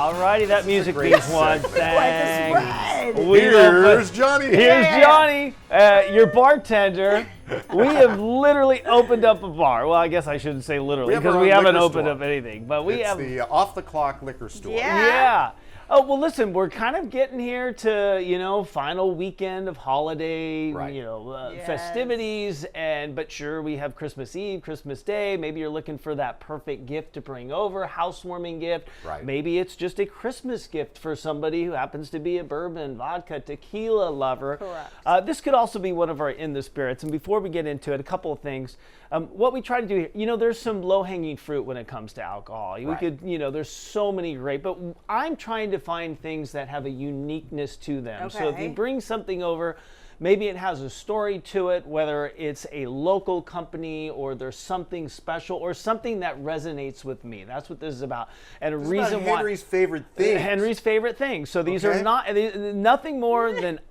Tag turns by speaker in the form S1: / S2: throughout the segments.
S1: All righty, that music piece one. Thanks.
S2: Here's Johnny.
S1: Here's Johnny, your bartender. We have literally opened up a bar. Well, I guess I shouldn't say literally because we haven't opened up anything. But we have
S2: the off-the-clock liquor store.
S1: Yeah. Oh, well, listen, we're kind of getting here to, final weekend of holiday, festivities, but sure, we have Christmas Eve, Christmas Day. Maybe you're looking for that perfect gift to bring over, housewarming gift.
S2: Right.
S1: Maybe it's just a Christmas gift for somebody who happens to be a bourbon, vodka, tequila lover.
S3: Correct.
S1: This could also be one of our in the spirits. And before we get into it, a couple of things. What we try to do here, there's some low-hanging fruit when it comes to alcohol.
S2: Right.
S1: We could, there's so many great, but I'm trying to find things that have a uniqueness to them.
S3: Okay.
S1: So if you bring something over, maybe it has a story to it, whether it's a local company or there's something special or something that resonates with me. That's what this is about. And a reason why
S2: Henry's favorite things.
S1: Henry's favorite things. So these are nothing more than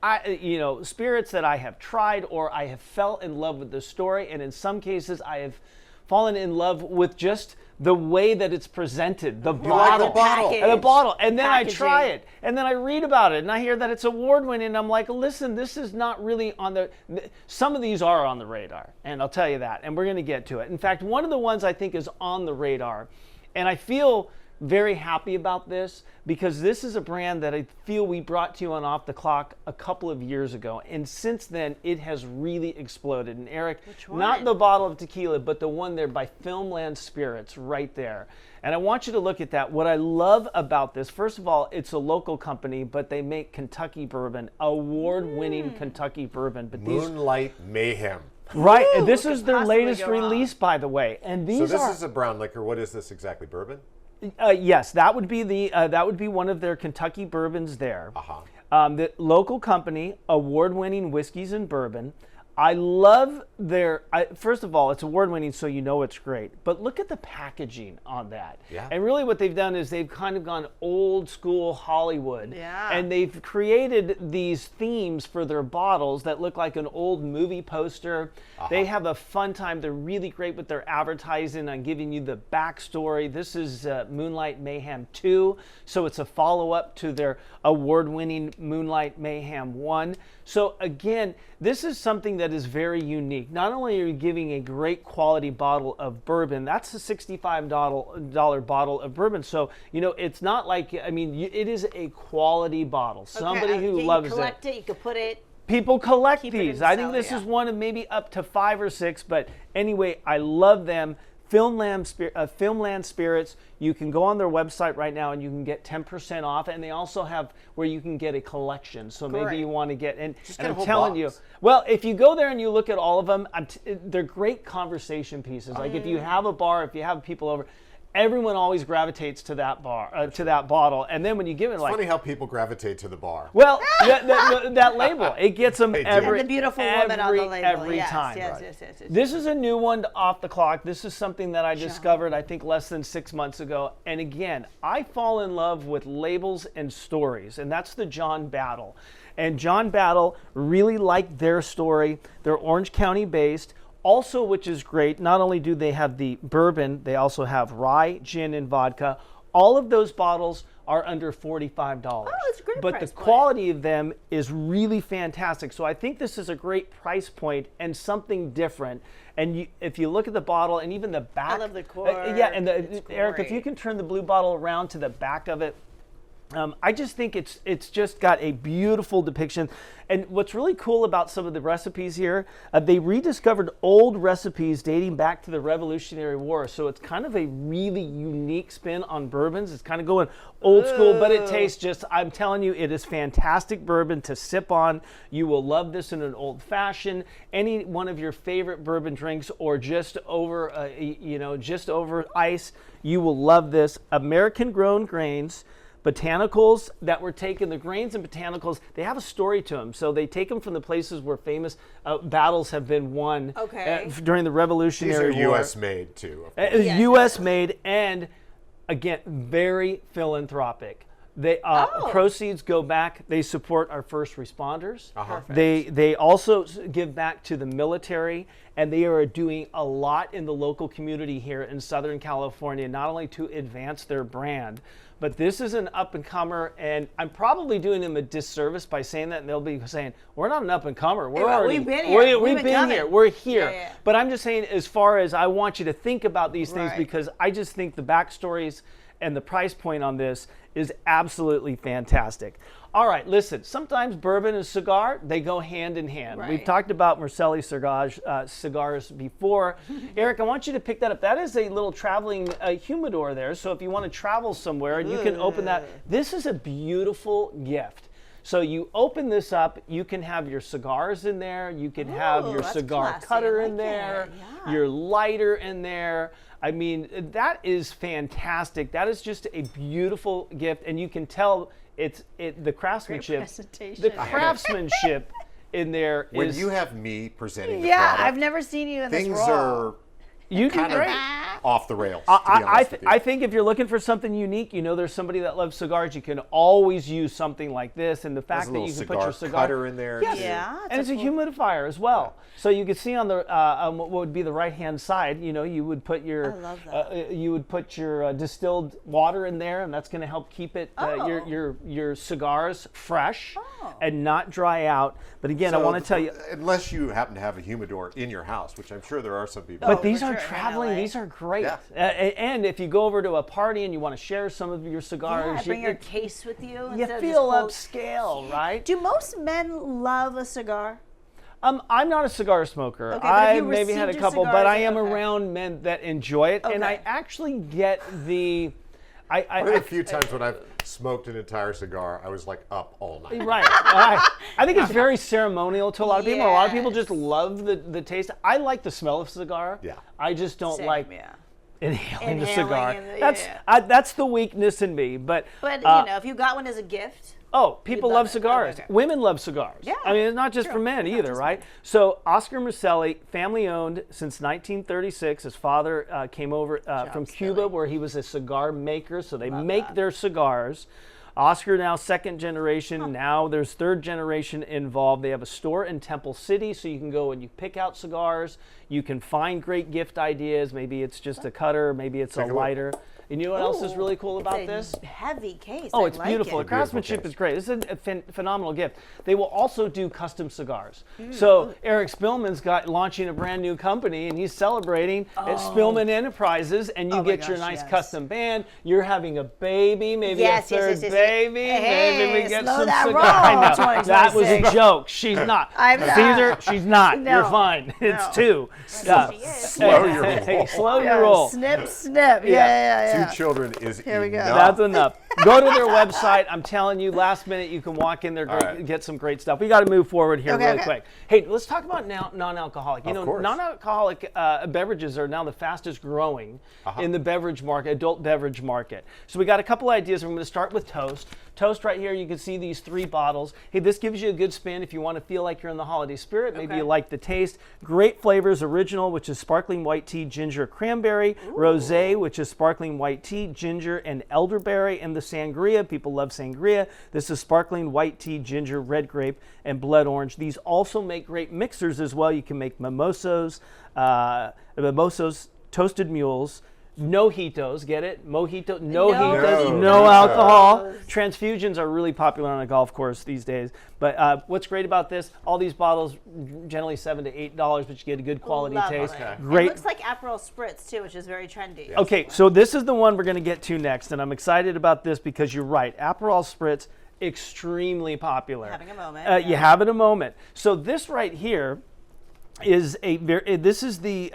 S1: spirits that I have tried or I have fell in love with the story, and in some cases I have fallen in love with just the way that it's presented, the bottle, and then I try it, and then I read about it, and I hear that it's award-winning, and I'm like, listen, this is not really on the. Some of these are on the radar, and I'll tell you that, and we're going to get to it. In fact, one of the ones I think is on the radar, and I feel very happy about this because this is a brand that I feel we brought to you on Off the Clock a couple of years ago, and since then it has really exploded. And Eric, not the bottle of tequila, but the one there by Filmland Spirits right there. And I want you to look at that. What I love about this, first of all, it's a local company, but they make Kentucky bourbon, award-winning Kentucky bourbon. But
S2: Moonlight Mayhem.
S1: Right, and this is their latest release, by the way. And these
S2: So this is a brown liquor. What is this exactly? Bourbon?
S1: Yes, that would be one of their Kentucky bourbons there. The local company, award-winning whiskeys and bourbon. I love first of all, it's award-winning, so you know it's great. But look at the packaging on that.
S2: Yeah.
S1: And really what they've done is they've kind of gone old school Hollywood.
S3: Yeah.
S1: And they've created these themes for their bottles that look like an old movie poster. They have a fun time. They're really great with their advertising on giving you the backstory. This is Moonlight Mayhem 2, so it's a follow-up to their award-winning Moonlight Mayhem 1. So again, this is something that is very unique. Not only are you giving a great quality bottle of bourbon, that's a $65 bottle of bourbon. So, it's not like, it is a quality bottle. Somebody who loves
S3: you collect it, you could put it.
S1: People collect these. I think this is one of maybe up to 5 or 6, but anyway, I love them. Filmland Spirits. You can go on their website right now and you can get 10% off, and they also have where you can get a collection. So maybe you want to get and I'm telling you, well, if you go there and you look at all of them, they're great conversation pieces. Like if you have a bar, if you have people over, everyone always gravitates to that to that bottle, and then when you give it,
S2: it's funny how people gravitate to the bar.
S1: Well, that label, it gets them every
S3: and the beautiful woman on the label.
S1: Every time.
S3: Yes.
S1: This is a new one Off the Clock. This is something that I discovered, I think, less than 6 months ago. And again, I fall in love with labels and stories, and that's the John Battle. And John Battle really liked their story. They're Orange County based. Also, which is great, not only do they have the bourbon, they also have rye, gin, and vodka. All of those bottles are under $45.
S3: Oh, it's a great
S1: But
S3: price
S1: the
S3: point.
S1: quality of them is really fantastic. So I think this is a great price point and something different. And if you look at the bottle and even the back.
S3: I love the cork.
S1: And Eric, if you can turn the blue bottle around to the back of it, I just think it's just got a beautiful depiction. And what's really cool about some of the recipes here, they rediscovered old recipes dating back to the Revolutionary War. So it's kind of a really unique spin on bourbons. It's kind of going old school, but it tastes just, I'm telling you, it is fantastic bourbon to sip on. You will love this in an old fashioned, any one of your favorite bourbon drinks, or just over, just over ice. You will love this. American grown grains. Botanicals that were taken, the grains and botanicals, they have a story to them. So they take them from the places where famous battles have been won during the Revolutionary War.
S2: These are U.S. made too.
S1: U.S. made, and again, very philanthropic. They proceeds go back. They support our first responders.
S3: Perfect.
S1: They also give back to the military, and they are doing a lot in the local community here in Southern California, not only to advance their brand, but this is an up-and-comer, and I'm probably doing them a disservice by saying that, and they'll be saying, we're not an up-and-comer. We're already,
S3: we've been here.
S1: We've been here. We're here.
S3: Yeah.
S1: But I'm just saying, as far as I want you to think about these things,
S3: Right.
S1: because I just think the backstories and the price point on this is absolutely fantastic. All right, listen, sometimes bourbon and cigar, they go hand in hand.
S3: Right.
S1: We've talked about Marcelli cigars before. Eric, I want you to pick that up. That is a little traveling humidor there. So if you want to travel somewhere, you can open that. This is a beautiful gift. So you open this up, you can have your cigars in there, you can have your
S3: that's
S1: cigar
S3: classy.
S1: cutter
S3: I
S1: in
S3: like
S1: there,
S3: it. Yeah.
S1: your lighter in there. I mean, that is fantastic. That is just a beautiful gift, and you can tell the craftsmanship.
S3: presentation.
S1: The craftsmanship in there
S2: When
S1: is.
S2: you have me presenting the
S3: Yeah,
S2: product,
S3: I've never seen you in this
S2: things
S3: role.
S2: are
S1: you do
S2: kind of
S1: great.
S2: off the rails, to be honest with you.
S1: I think if you're looking for something unique, there's somebody that loves cigars, you can always use something like this. And the fact
S2: There's a
S1: that you
S2: little
S1: can put your
S2: cigar
S1: cigar
S2: cutter in there.
S1: Yes.
S2: too.
S3: Yeah.
S1: And it's a humidifier as well. So you can see on the what would be the right-hand side, you would put your
S3: I love that.
S1: you would put your distilled water in there, and that's going to help keep it your cigars fresh and not dry out. But again, I
S2: So,
S1: want to tell you.
S2: unless you happen to have a humidor in your house, which I'm sure there are some people.
S1: But
S3: Oh,
S1: these
S3: for
S1: are
S3: sure, in
S1: traveling.
S3: LA.
S1: These are great.
S2: Yeah.
S1: And if you go over to a party and you want to share some of your
S3: Yeah,
S1: cigars,
S3: bring your
S1: you
S3: case with you.
S1: you
S3: instead of
S1: feel
S3: just
S1: upscale, right?
S3: Do most men love a cigar?
S1: I'm not a cigar smoker.
S3: Okay, but if
S1: I
S3: you
S1: maybe had a
S3: received your
S1: couple, but
S3: cigars,
S1: I am
S3: okay.
S1: around men that enjoy it, and I
S3: Okay.
S1: actually get the.
S2: One of the few times when I've smoked an entire cigar, I was like up all night.
S1: Right. I think it's very ceremonial to a lot of people. A lot of people just
S3: Yes.
S1: love the taste. I like the smell of cigar.
S2: Yeah.
S1: I just don't
S3: Same,
S1: like
S3: yeah.
S1: inhaling the
S3: Inhaling
S1: cigar.
S3: and the-
S1: That's
S3: yeah.
S1: that's the weakness in me. But
S3: But if you got one as a gift,
S1: people
S3: love
S1: love
S3: it.
S1: cigars.
S3: Okay.
S1: Women love cigars.
S3: Yeah,
S1: I mean, it's not just
S3: true.
S1: for men
S3: Not
S1: either,
S3: just
S1: right? So Oscar Marcelli, family owned since 1936. His father came over from Cuba,
S3: Philly.
S1: where he was a cigar maker. So they make their cigars. Oscar now second generation. Now there's third generation involved. They have a store in Temple City, so you can go and you pick out cigars. You can find great gift ideas. Maybe it's just a cutter. Maybe it's a
S2: Take a look.
S1: lighter. And you know what else is
S3: Ooh,
S1: really cool about
S3: it's a
S1: this?
S3: heavy case.
S1: Oh,
S3: I
S1: it's
S3: like
S1: beautiful.
S3: It.
S1: The craftsmanship
S2: case.
S1: is great. This is a phenomenal gift. They will also do custom cigars.
S3: Mm.
S1: So Eric Spillman's got launching a brand new company, and he's celebrating at Spillman Enterprises, and you
S3: Oh my
S1: get your
S3: gosh,
S1: nice
S3: yes.
S1: custom band. You're having a baby, maybe
S3: Yes,
S1: a
S3: yes,
S1: third
S3: yes, yes, yes.
S1: baby. Maybe we
S3: Hey,
S1: get
S3: slow
S1: some
S3: that
S1: cigars.
S3: roll,
S1: I know. That was a
S3: 2026.
S1: joke. She's not.
S3: I'm not.
S1: Caesar, she's not.
S3: No.
S1: You're fine. It's
S3: No.
S1: two.
S3: She is.
S2: Slow your roll.
S1: Slow your roll.
S3: Snip, snip. Yeah.
S2: Two children is
S3: Here we go.
S2: enough.
S1: That's enough. Go to their website. I'm telling you, last minute you can walk in there,
S2: right.
S1: get some great stuff. We got to move forward here
S3: Okay,
S1: really
S3: okay.
S1: quick. Hey, let's talk about now non-alcoholic.
S2: Of course.
S1: Non-alcoholic beverages are now the fastest growing in the beverage market, adult beverage market. So we got a couple ideas. We're going to start with Toast. Toast right here, you can see these 3 bottles. Hey, this gives you a good spin if you want to feel like you're in the holiday spirit. Maybe
S3: Okay.
S1: you like the taste. Great flavors, original, which is sparkling white tea, ginger, cranberry. Rosé, which is sparkling white tea, ginger, and elderberry. And the sangria, people love sangria. This is sparkling white tea, ginger, red grape, and blood orange. These also make great mixers as well. You can make mimosos, toasted mules, mojitos, get it? Mojito, no
S3: Mojitos.
S1: no alcohol. Transfusions are really popular on a golf course these days. But what's great about this, all these bottles, generally $7 to $8, but you get a good quality
S3: Love
S1: taste.
S3: it.
S1: Great.
S3: It looks like Aperol Spritz too, which is very trendy.
S2: Yeah.
S1: Okay, so this is the one we're going to get to next, and I'm excited about this because you're right. Aperol Spritz, extremely popular.
S3: Having a moment,
S1: You
S3: yeah.
S1: have it a moment. So this right here is this is the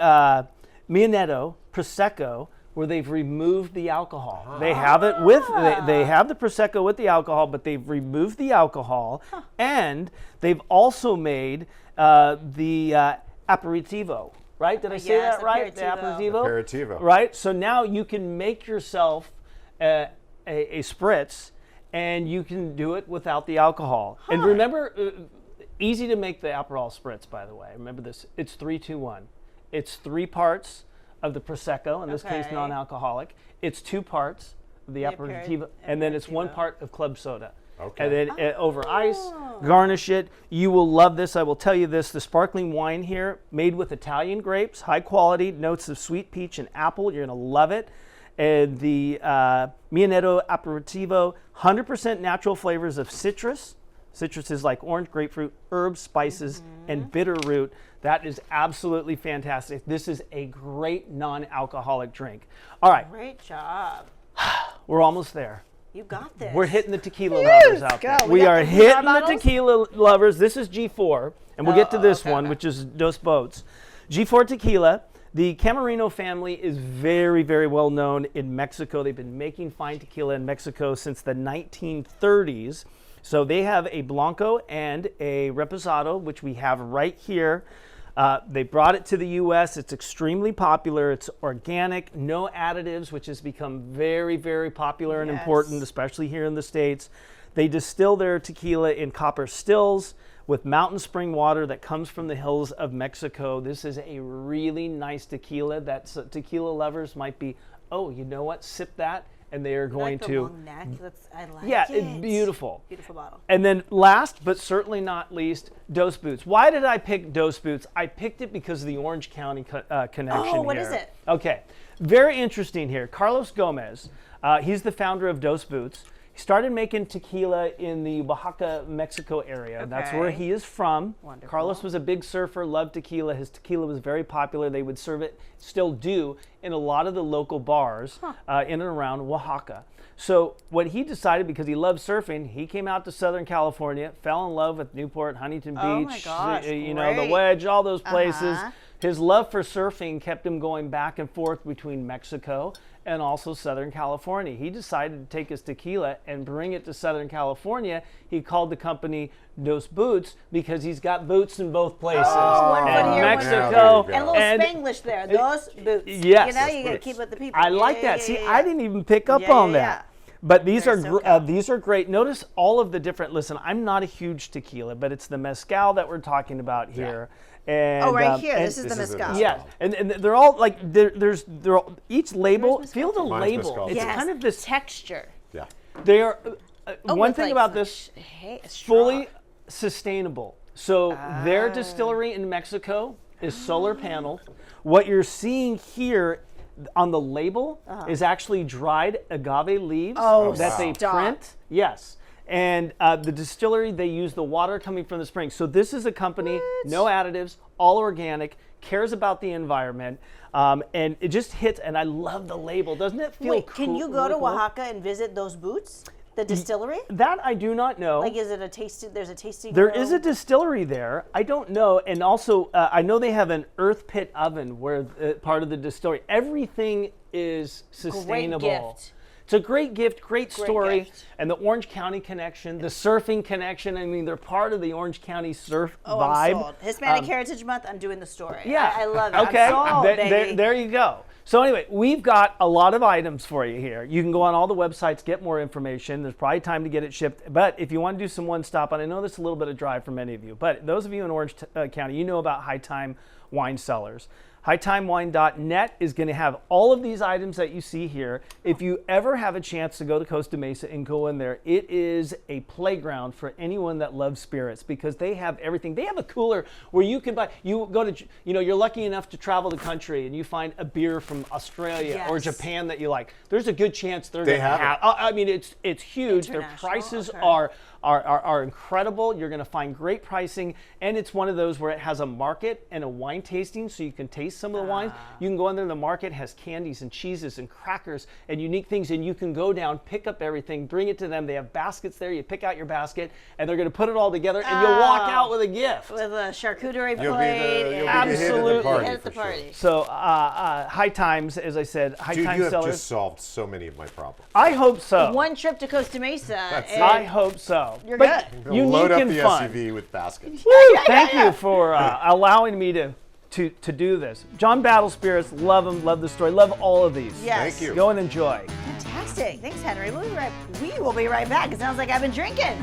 S1: Mianetto Prosecco, where they've removed the alcohol. They have it with, they have the Prosecco with the alcohol, but they've removed the alcohol, and they've also made the aperitivo, right? Did I say
S3: Yes,
S1: that right? The
S3: aperitivo.
S2: Aperitivo.
S1: Right? So now you can make yourself a spritz, and you can do it without the alcohol. And remember, easy to make the Aperol Spritz, by the way. Remember this, it's 3-2-1. It's 3 parts of the Prosecco, in this case
S3: Okay.
S1: non-alcoholic. It's 2 parts the aperitivo, and then it's 1 part of club soda.
S2: Okay.
S1: And then over ice, garnish it. You will love this. I will tell you this. The sparkling wine here, made with Italian grapes, high quality, notes of sweet peach and apple. You're going to love it. And the Mianetto Aperitivo, 100% natural flavors of citrus. Citrus is like orange, grapefruit, herbs, spices, and bitter root. That is absolutely fantastic. This is a great non-alcoholic drink. All right,
S3: Great job.
S1: we're almost there.
S3: You got this.
S1: We're hitting the tequila lovers out there.
S3: go.
S1: We
S3: We got
S1: are
S3: the
S1: hitting
S3: cigar
S1: the
S3: bottles?
S1: tequila lovers. This is G4, and we'll get to this one, which is Dos Boats. G4 tequila. The Camarino family is very, very well known in Mexico. They've been making fine tequila in Mexico since the 1930s. So they have a Blanco and a Reposado, which we have right here. They brought it to the U.S. It's extremely popular. It's organic, no additives, which has become very, very popular and important, especially here in the States. They distill their tequila in copper stills with mountain spring water that comes from the hills of Mexico. This is a really nice tequila that tequila lovers might be, oh, you know what, sip that, and they are going
S3: like the
S1: to.
S3: long neck. I like
S1: Yeah,
S3: it.
S1: it's beautiful.
S3: Beautiful bottle.
S1: And then last, but certainly not least, Dos Boots. Why did I pick Dos Boots? I picked it because of the Orange County connection
S3: Oh, what
S1: here.
S3: is it?
S1: Okay, very interesting here. Carlos Gomez, he's the founder of Dos Boots. He started making tequila in the Oaxaca, Mexico area. That's where
S3: Okay.
S1: he is from.
S3: Wonderful.
S1: Carlos was a big surfer, loved tequila. His tequila was very popular. They would serve it, still do, in a lot of the local bars in and around Oaxaca. So what he decided, because he loved surfing, he came out to Southern California, fell in love with Newport, Huntington Beach,
S3: Oh my gosh,
S1: you know, the
S3: great.
S1: Wedge, all those places.
S3: Uh-huh.
S1: His love for surfing kept him going back and forth between Mexico and also Southern California. He decided to take his tequila and bring it to Southern California. He called the company Dos Boots because he's got boots in both places.
S3: Oh, one foot
S1: and
S3: here, one foot
S1: Mexico.
S2: there.
S3: And a little
S1: and-
S3: Spanglish there. Those boots.
S1: Yes.
S3: You know, you got to
S2: Boots.
S3: keep with the people.
S1: I like
S3: Yeah,
S1: that.
S3: yeah,
S1: See,
S3: yeah,
S1: I didn't even pick up
S3: Yeah,
S1: on
S3: yeah,
S1: that. But these
S3: Very
S1: these are great. Notice all of the different. Listen, I'm not a huge tequila, but it's the mezcal that we're talking about here. And,
S3: Oh, right here.
S1: and-
S3: This is the
S2: This is the
S3: mezcal.
S2: mezcal.
S1: Yes, and they're all like they're all, each label.
S3: Where's
S1: Feel the
S3: mezcal?
S2: Mine's
S1: label.
S2: mezcal.
S1: It's
S3: Yes,
S1: kind of this.
S3: texture.
S2: Yeah.
S1: They are
S3: Oh,
S1: one
S3: with,
S1: thing
S3: like,
S1: about
S3: some
S1: this.
S3: Hey, a straw.
S1: Fully sustainable. So their distillery in Mexico is solar paneled. What you're seeing here on the label is actually dried agave leaves
S3: Oh,
S1: that they
S3: stop.
S1: print. Yes. And the distillery, they use the water coming from the spring. So this is a company, no additives, all organic, cares about the environment, and it just hits. And I love the label. Doesn't it feel
S3: Wait,
S1: cool?
S3: can you go to
S1: really cool?
S3: Oaxaca and visit those boots? The distillery?
S1: That I do not know.
S3: Like, is it a tasting? There's a tasting.
S1: There is a
S3: room?
S1: distillery there. I don't know. And also, I know they have an earth pit oven where part of the distillery. Everything is sustainable.
S3: gift.
S1: It's a great gift, great story.
S3: gift.
S1: And the Orange County connection, the surfing connection. I mean, they're part of the Orange County surf
S3: Oh,
S1: vibe.
S3: I'm sold. Hispanic Heritage Month. I'm doing the story.
S1: Yeah.
S3: I love it.
S1: Okay.
S3: I'm sold, baby.
S1: There you go. So anyway, we've got a lot of items for you here. You can go on all the websites, get more information. There's probably time to get it shipped. But if you want to do some one-stop, and I know that's a little bit of drive for many of you, but those of you in Orange County, you know about High Time Wine Cellars. HighTimeWine.net is going to have all of these items that you see here. If you ever have a chance to go to Costa Mesa and go in there, it is a playground for anyone that loves spirits because they have everything. They have a cooler where you can buy, you go to, you know, you're lucky enough to travel the country and you find a beer from Australia or
S3: Yes.
S1: Japan that you like. There's a good chance they're
S2: They
S1: going to
S2: have
S1: have,
S2: it.
S1: I mean, it's huge. Their
S3: International,
S1: prices
S3: okay.
S1: are incredible. You're going to find great pricing, and it's one of those where it has a market and a wine tasting, so you can taste some of the wines. You can go in there. The market has candies and cheeses and crackers and unique things, and you can go down, pick up everything, bring it to them. They have baskets there. You pick out your basket, and they're going to put it all together, and you'll walk out with a gift.
S3: With a charcuterie
S2: You'll be
S3: plate.
S2: the, you'll be
S3: and-
S2: the hit at
S1: Absolutely.
S2: the party.
S3: Hit at the
S2: for sure.
S3: party.
S1: So High Times, as I said, High
S2: Dude,
S1: Times
S2: you have
S1: Cellars.
S2: just solved so many of my problems.
S1: I hope so.
S3: One trip to Costa Mesa. and
S1: I hope so.
S3: You're
S1: But
S3: good.
S1: unique
S2: Load up
S1: and
S2: the
S1: fun.
S2: SUV with baskets.
S1: Woo, thank you for allowing me to do this. John Battle Spirits, love them, love the story, love all of these.
S3: Yes.
S2: Thank you.
S1: Go and enjoy.
S3: Fantastic. Thanks, Henry. We will be right back. It sounds like I've been drinking.